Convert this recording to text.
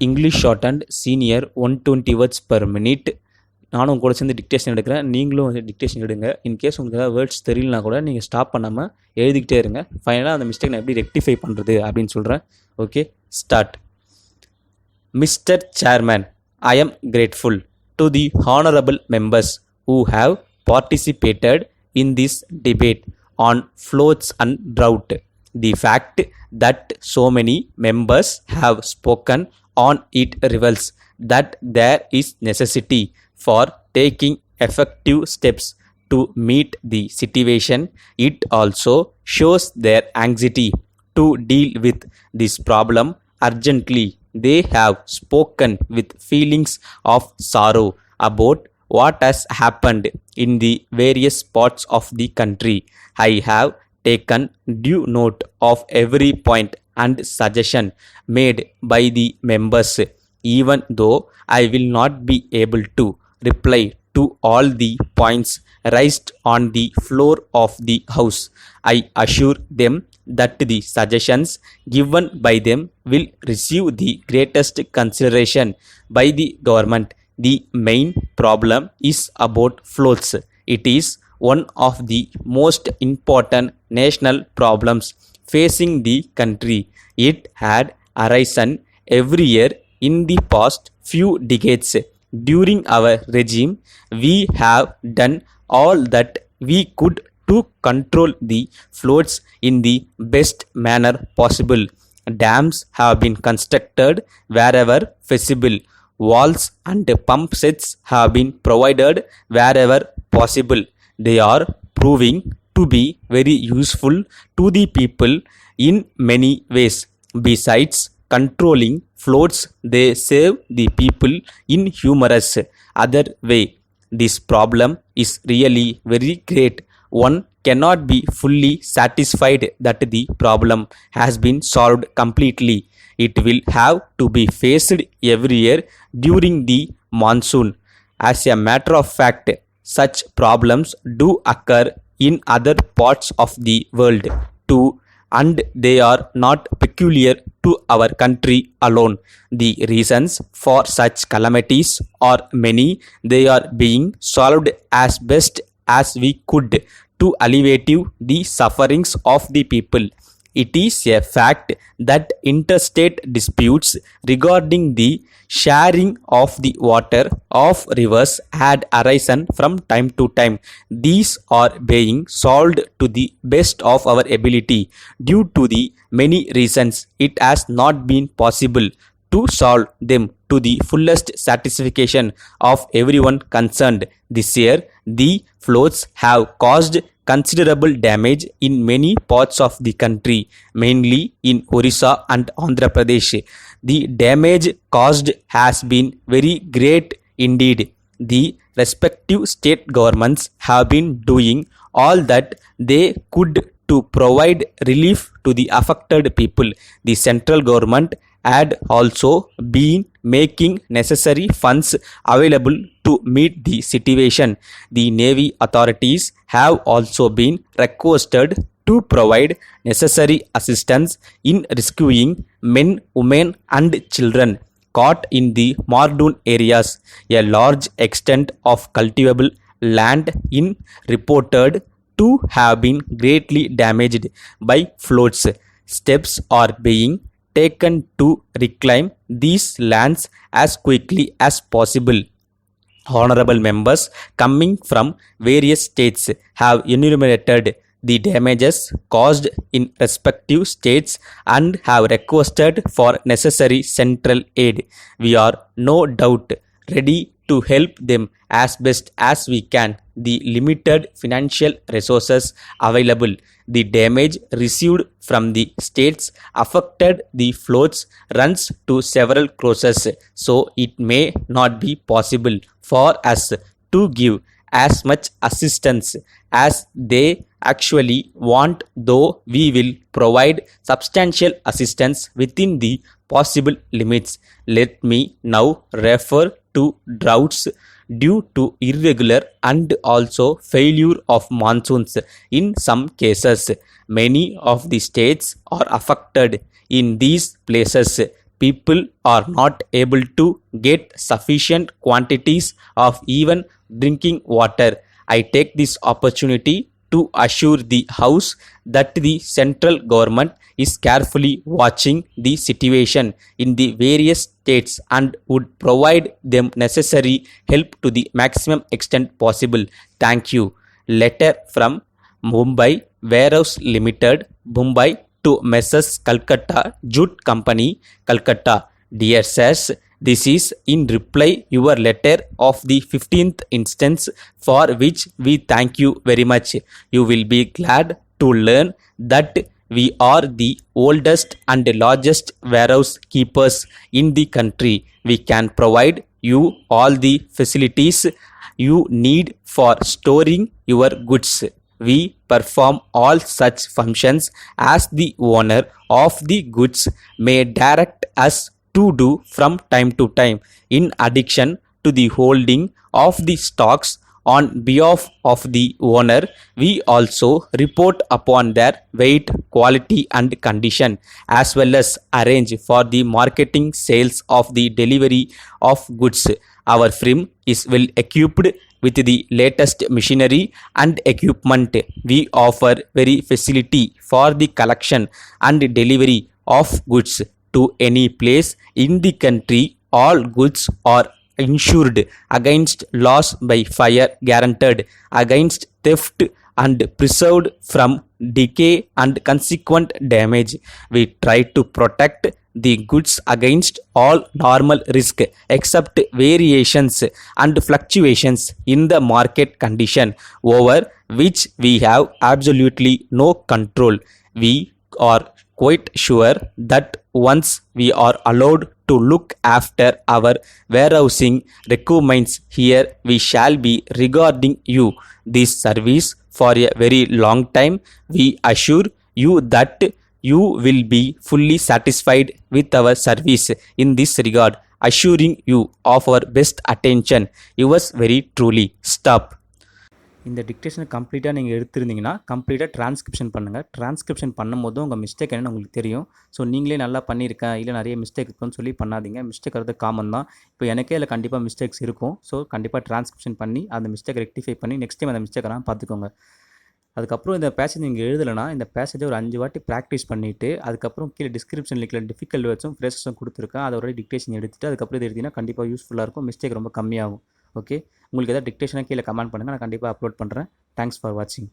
English short and senior 120 words per minute. நானும் கூட சேர்ந்து டிக்டேஷன் எடுக்கிறேன், நீங்களும் வந்து டிக்டேஷன் எடுங்க. இன்கேஸ் உங்களுக்கு ஏதாவது வேர்ட்ஸ் தெரியலனா கூட நீங்கள் ஸ்டாப் பண்ணாமல் எழுதிக்கிட்டே இருங்க. ஃபைனலாக அந்த மிஸ்டேக் நான் எப்படி ரெக்டிஃபை பண்ணுறது அப்படின்னு சொல்கிறேன். Okay, start. Mister chairman, I am grateful to the honorable members who have participated in this debate on floods and drought. The fact that so many members have spoken on it reveals that there is necessity for taking effective steps to meet the situation. It also shows their anxiety to deal with this problem urgently. They have spoken with feelings of sorrow about what has happened in the various parts of the country. I have taken due note of every point and suggestion made by the members. Even though I will not be able to reply to all the points raised on the floor of the House, I assure them that the suggestions given by them will receive the greatest consideration by the government. The main problem is about floods. It is one of the most important national problems facing the country. It had arisen every year in the past few decades. During our regime, we have done all that we could to control the floods in the best manner possible. Dams have been constructed wherever feasible. Walls and pump sets have been provided wherever possible. They are proving to be very useful to the people in many ways. Besides controlling floods, they save the people in humorous other way. This problem is really very great. One cannot be fully satisfied that the problem has been solved completely. It will have to be faced every year during the monsoon. As a matter of fact, such problems do occur in other parts of the world too, and they are not peculiar to our country alone. The reasons for such calamities are many. They are being solved as best as we could to alleviate the sufferings of the people. It is a fact that interstate disputes regarding the sharing of the water of rivers had arisen from time to time. These are being solved to the best of our ability. Due to the many reasons, it has not been possible to solve them to the fullest satisfaction of everyone concerned. This year, the floods have caused considerable damage in many parts of the country, mainly in Orissa and Andhra Pradesh. The damage caused has been very great indeed. The respective state governments have been doing all that they could to provide relief to the affected people. The central government had also been making necessary funds available to meet the situation. The Navy authorities have also been requested to provide necessary assistance in rescuing men, women and children caught in the monsoon areas. A large extent of cultivable land is reported to have been greatly damaged by floods. Steps are being taken to reclaim these lands as quickly as possible. Honorable members coming from various states have enumerated the damages caused in respective states and have requested for necessary central aid. We are no doubt ready to help them as best as we can. The limited financial resources available, the damage received from the states affected the floods runs to several crores, so it may not be possible for us to give as much assistance as they actually want, though we will provide substantial assistance within the possible limits. Let me now refer to droughts due to irregular and also failure of monsoons. In some cases, many of the states are affected. In these places, people are not able to get sufficient quantities of even drinking water. I take this opportunity to assure the House that the central government is carefully watching the situation in the various states and would provide them necessary help to the maximum extent possible. Thank you. Letter from Mumbai Warehouse Limited, Mumbai, to Messrs. Calcutta Jute Company, Calcutta. Dear sirs, this is in reply your letter of the 15th instance, for which we thank you very much. You will be glad to learn that we are the oldest and largest warehouse keepers in the country. We can provide you all the facilities you need for storing your goods. We perform all such functions as the owner of the goods may direct us to do from time to time. In addition to the holding of the stocks on behalf of the owner, we also report upon their weight, quality and condition, as well as arrange for the marketing, sales of the delivery of goods. Our firm is well equipped with the latest machinery and equipment. We offer very facility for the collection and delivery of goods to any place in the country. All goods are insured against loss by fire, guaranteed against theft and preserved from decay and consequent damage. We try to protect the goods against all normal risk except variations and fluctuations in the market condition over which we have absolutely no control. We are quite sure that once we are allowed to look after our warehousing requirements here, we shall be regarding you this service for a very long time. We assure you that you will be fully satisfied with our service in this regard, assuring you of our best attention. Yours very truly. Stop. இந்த டிக்டேஷனை கம்ப்ளீட்டாக நீங்கள் எடுத்திருந்தீங்கன்னா கம்ப்ளீட்டாக transcription பண்ணுங்கள். Transcription பண்ணும்போது உங்கள் mistake என்னென்னு உங்களுக்கு தெரியும். ஸோ நீங்களே நல்லா பண்ணியிருக்கேன், இல்லை நிறைய மிஸ்டேக் இருக்குன்னு சொல்லி பண்ணாதீங்க. மிஸ்டேக் வரது காமன் தான். இப்போ எனக்கே அதில் கண்டிப்பாக மிஸ்டேக்ஸ் இருக்கும். ஸோ கண்டிப்பாக ட்ரான்ஸ்கிரிப்ஷன் பண்ணி அந்த மிஸ்டேக் ரெக்டிஃபை பண்ணி நெக்ஸ்ட் டைம் அந்த மிஸ்டேக் எல்லாம் பார்த்துக்கோங்க. அதுக்கப்புறம் இந்த பேசேஜ் நீங்கள் எழுதலைன்னா இந்த பேசேஜை ஒரு 5 வாட்டி ப்ராக்டிஸ் பண்ணிவிட்டு அதுக்கப்புறம் கீழே டிஸ்கிரிப்ஷன் லிங்கில் டிஃபிகல்ட் வேர்ட்ஸும் ஃப்ரேசஸும் கொடுத்துருக்கேன். அதை ஒரு டிக்டேஷன் எடுத்துகிட்டு அதுக்கப்புறம் இது எழுதினா கண்டிப்பாக யூஸ்ஃபுல்லாக இருக்கும். மிஸ்டேக் ரொம்ப கம்மியாகும். ஓகே, உங்களுக்கு எதாவது டிக்டேஷனாக கீழே கமெண்ட் பண்ணுங்கள், நான் கண்டிப்பாக அப்லோட் பண்ணுறேன். தேங்க்ஸ் ஃபார் வாட்சிங்.